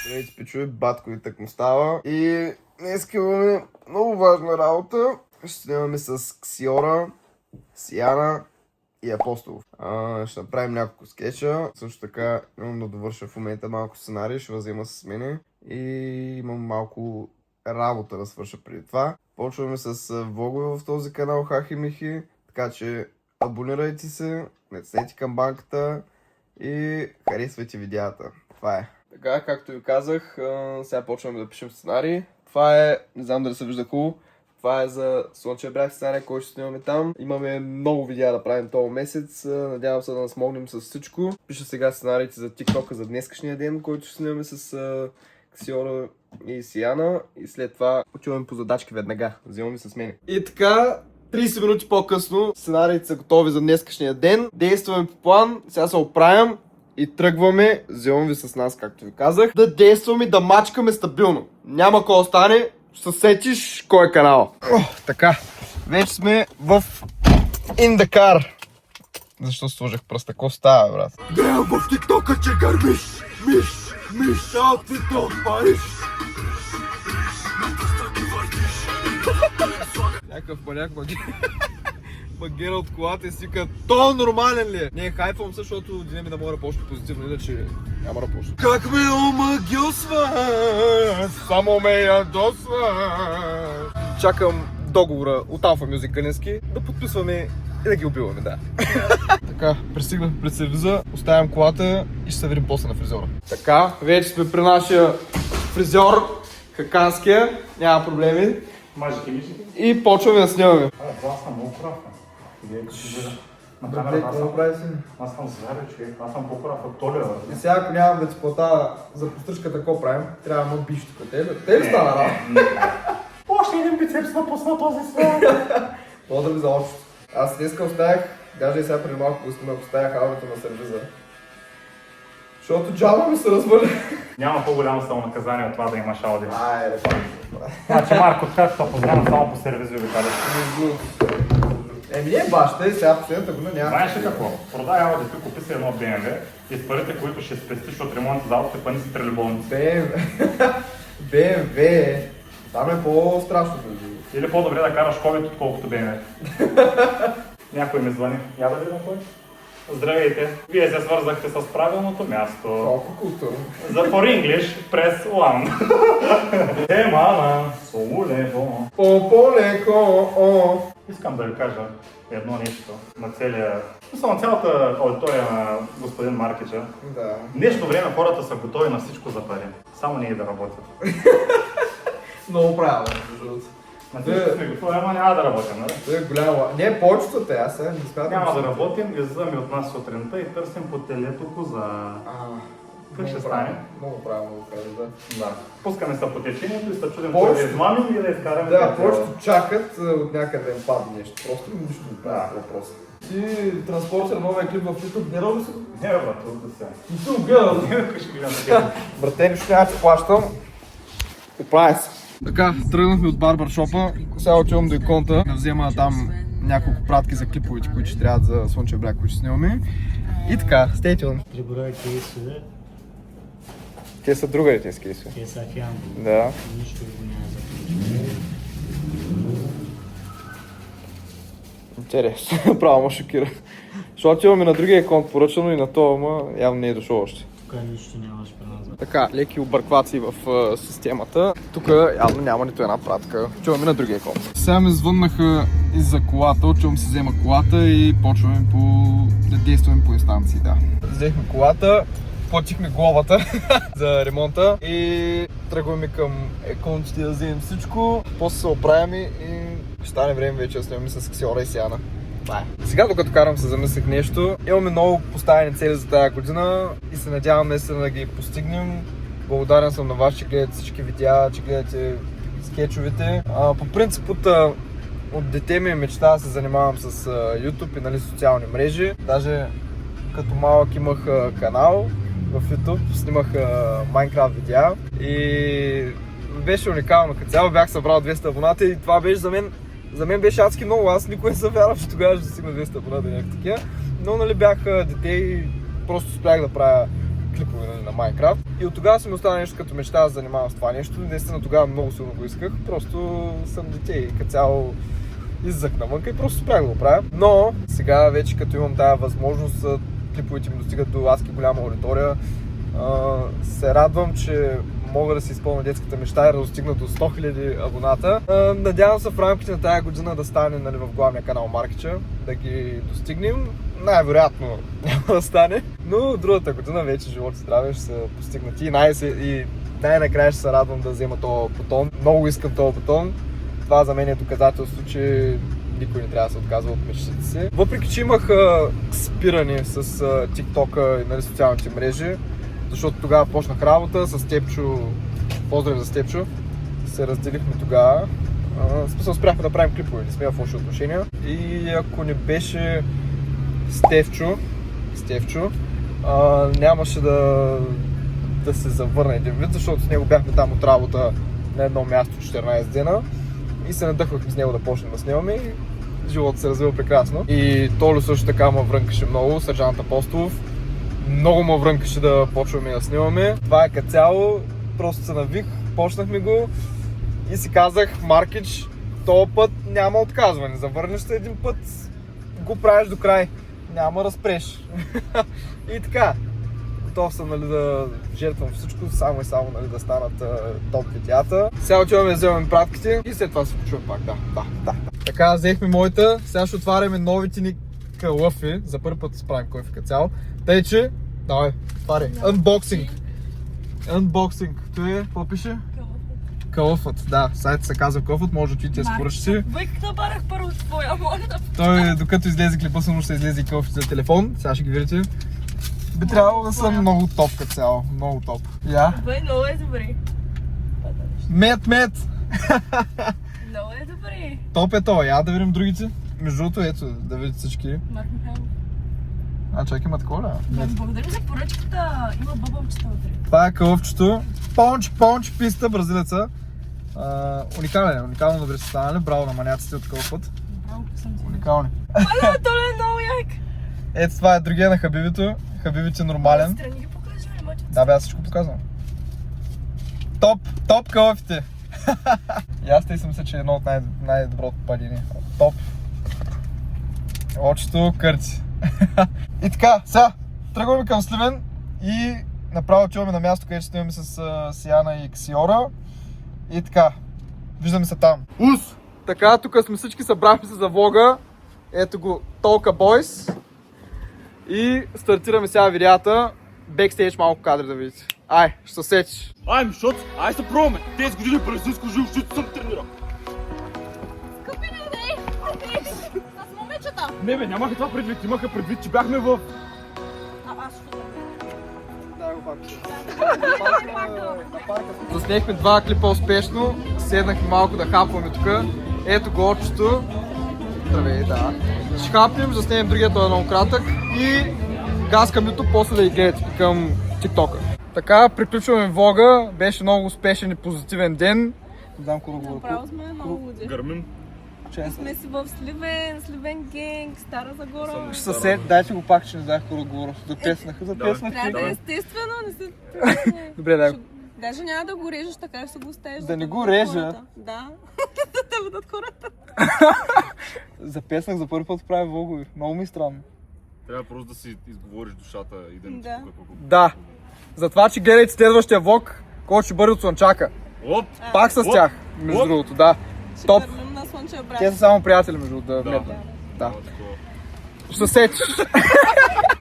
Здравейте, пичове, батко и так му става. И днес имаме много важна работа. Ще снимаме с Ксиора, Сияна и Апостол. Ще направим няколко скетча. Също така имам да довърша в момента малко сценарий, ще възема с мене. И имам малко работа да свърша преди това. Почваме с влогове в този канал Хахи Михи. Така че абонирайте се, натиснете камбанката и харесвайте видеята. Това е. Така, както ви казах, сега почваме да пишем сценарий. Това е, не знам дали се вижда хубаво, това е за Слънчев бряг сценарий, който ще снимаме там. Имаме много видеа да правим този месец, надявам се да нас смогнем с всичко. Пиша сега сценариите за TikTok за днескашния ден, който ще снимаме с Ксиора и Сияна. И след това отиваме по задачки веднага, взимаме с мене. И така, 30 минути по-късно, сценариите са готови за днескашния ден. Действаме по план, сега се оправям. И тръгваме, вземам ви с нас, както ви казах, да действаме, да мачкаме стабилно. Няма кой остане, ще се сетиш кой е канал. Така, вече сме в In the Car. Защо сложих пръста? Ко става, брат? Гледам в тиктока, че гърмиш, миш, аутфита отпариш. Някакъв маняк магера от колата и си вика, то нормален ли е? Не, хайпвам се, защото деня ми да мога да почне позитивно, иначе няма да почне. Как ме омагьосва, Само ме ядосва. Чакам договора от Alpha Music Галински да подписваме и да ги убиваме, да. Така, пристигнах пред сервиза, оставям колата и ще се видим после на фризьора. Така, вече сме при нашия фризьор, хаканския, няма проблеми. Мажики мишки. И почваме да снимаме. Това съм много прав. На Добре, камера какво прави си? аз съм звяра, човек. Аз съм по-прав от Толя. И сега, ако нямам да ти плата за постръчката, какво правим? Трябва да му биш тук. Те ли стана работа? Още един бицепс напусна този свят. Благодаря ви за общото. Аз днеска оставях, даже и сега преди малко го снимах, оставях аудиото на сервиза. Защото джаба ми се развали. Няма по-голямо самонаказание от това да имаш аудио. Айде, Значи Марко, как това познава само по сервизови кали. Еми не баща и сега последната година няма. Знаеш ли какво? Продай аудиото, купи си едно BMW и с парите, които ще спестиш от ремонта за аудиото, пъни си трилеболници. BMW. Там е по-страшно. Или по-добре да караш COVID, отколкото BMW. Някой ми звъни. Я да видим кой. Здравейте! Вие се свързахте с правилното място. Колко културно. За for English, press 1. Мама, солево. По-леко. Искам да ви кажа едно нещо на на цялата аудитория на господин Маркича. Да. В днешно време хората са готови на всичко за пари. Само ние да работят. Много правилно, между другото. На всичко сме готови, ама няма да работим, нали? Това е голямо. Не, повечето те, аз сега не смятам. Няма да работим, излизаме от нас сутринта и търсим по телето коза. Как ще стане? Много правилно го казваш, да. Да. Пускаме се по течението и се чудим кой да измамим и да изкараме. Да, повечето чакат от някъде им падне нещо. Просто нищо не правят въпрос. Ти транспортер новия клип в YouTube, гледал ли си? Не, брат, да се. Не си го гледал. Някой ще гледам такива. Брате, нищо няма че плащам. Оправя се. Така, тръгнахме от барбаршопа. Сега отивам до иконта да взема там няколко пратки за клиповете, които ще трябват за Слънчев бряг, които ще снимаме. И така, stay tuned. Прибирай кейсове, Те са друга тези кейсове. те са в Ямбол. Да. Нищо го няма за ключове. Интересно, право ме шокира. Защото имаме на другия аконт поръчано и на това, ама явно не е дошло още. Тук нищо нямаш при нас. Така, леки обърквации в системата. Тук явно няма нито една пратка. Чуваме на другия аконт. Сега ми звъннаха и за колата, отивам си взема колата и почваме да действаме по инстанции, да. Взехме колата, платихме глобата за ремонта и тръгваме към екончите да вземем всичко. После се оправяме и ще стане време вече да снимаме с Ксиора и Сияна. Сега, докато карам, се замислих нещо. Имаме много поставени цели за тази година и се надявам наистина да ги постигнем. Благодарен съм на вас, че гледате всички видеа, че гледате скетчовете. По принцип от дете ми е мечта да се занимавам с YouTube и нали, социални мрежи. Даже като малък имах канал в YouTube, снимах Minecraft видеа и беше уникално. Като цяло бях събрал 200 абоната и това беше за мен беше адски много, аз никой не съм вярвал, че тогава ще стигна 200 абоната и някакви такива. Но нали бях дете и просто успях да правя клипове на Майнкрафт. И от тогава си ми остана нещо като мечта да занимавам с това нещо. Наистина тогава много силно го исках. Просто съм дете и като цяло иззъх навънка и просто спрях да го правя. Но сега вече като имам тази възможност, клиповете ми достигат до адски голяма аудитория. Се радвам, че мога да си изпълня детската мечта и да достигна до 100 000 абоната. Надявам се в рамките на тази година да стане, нали, в главния канал Маркича, да ги достигнем. Най-вероятно няма да стане, но другата година вече живот и здраве ще са постигнати и най-накрая ще се радвам да взема този бутон. Много искам този бутон. Това за мен е доказателство, че никой не трябва да се отказва от мечтите си. Въпреки че имах спиране с TikTok и, нали, социалните мрежи, защото тогава почнах работа с Степчо, поздрав за Степчо, се разделихме тогава. Смисъл, спряхме да правим клипове, не сме в лоши отношения. И ако не беше Стефчо, нямаше да се завърне един вид, защото с него бяхме там от работа на едно място 14 дена и се надъхвахме с него да почнем да снимаме и животът се развива прекрасно. И Толю също така ме врънкаше много, сержант Апостолов. Много ме врънкаше да почваме да снимаме. Това е като цяло, просто се навих, почнахме го и си казах, Маркич, този път няма отказване. Завърнеш се един път, го правиш до край. Няма да спреш. И така, готов съм, нали, да жертвам всичко, само и само, нали, да станат топ видеята. Сега отиваме да вземем пратките и след това се почувам пак, да. Така, взехме моята, сега ще отваряме новите ни калъфи. За първи път справим калъфи като цяло. Тъй, че, давай, отваряй. Unboxing. Това е, какво пише? Калъфът, да, сайта се казва Калъфът, може да отидете да се поръчате. Викна барах първо твоя, моля да... Той, докато излезе клипа, само ще излезе и калъфите за телефон, сега ще ги видите. Би трябвало да са много топ като цяло, много топ. Я? Бе, много е добре. Мет! Много е добре. Топ е то, я да видим другите. Между другото, ето, да видите всички. Марк Михайлов. Чакай, има такова ли? Благодарим за поръчката. Има бъбълчета вътре. Това е калъфчето. Понч, писта, бразилеца. Уникално добре са станали. Браво на маняците от калъфът. Браво, съм ти. Уникални. Аля, той е много як. Ето това е другия на Хабибито. Хабибито е нормален. Страни ги покажа, мачет. Да бе, аз всичко показвам. Топ калъфите. И аз тъй съм се, че е едно от най-доброто падение. Топ. Очето кърци. И така, сега тръгваме към Сливен и направо отиваме на място, където снимаме с Сияна и Ксиора. И така, виждаме се там. Ус! Така, тук сме всички, събрахме се за влога. Ето го, Толка Бойс. И стартираме сега видеята. Бекстейдж малко кадри да видите. Ай, ще се сетиш. Ай, Мишоц, ай се пробваме. 10 години бразилско жилщица съм тренирал. Скъпи не, с момичета. Не бе, нямаха това предвид. Имаха предвид, че бяхме в... Аз ще Дай го пак. Заснехме два клипа успешно. Седнахме малко да хапваме тук. Ето го очето. Здравей, да. Ще хапнем, заснемем другия, той е много кратък. И газ към YouTube, после да ги гледате към TikTok-а. Така, приключваме влога. Беше много успешен и позитивен ден. Не знам колко го направо сме много луди. Гърмин. Сме си в Сливен генг, Стара Загора. Ще се сет, дайте го пак, че не знаех какво да говоря. Запеснах. Трябва да е естествено, не се... Добре, дай го. Даже няма да го режеш, така ще го оставиш. Да не го режа? Да. Да те видят хората. Запеснах за първи път правя влогови. Много ми е странно. Трябва просто да си изговориш душата и да не Да. Да. Затова, че гледайте следващия влог, който ще бъде от Слънчака. Оп! Пак с тях, между Оп! другото, да. Топ. Върнем на Слънчев брат. Те са само приятели, между другото, да Да. метна. Да. Такова. Ще се сетиш.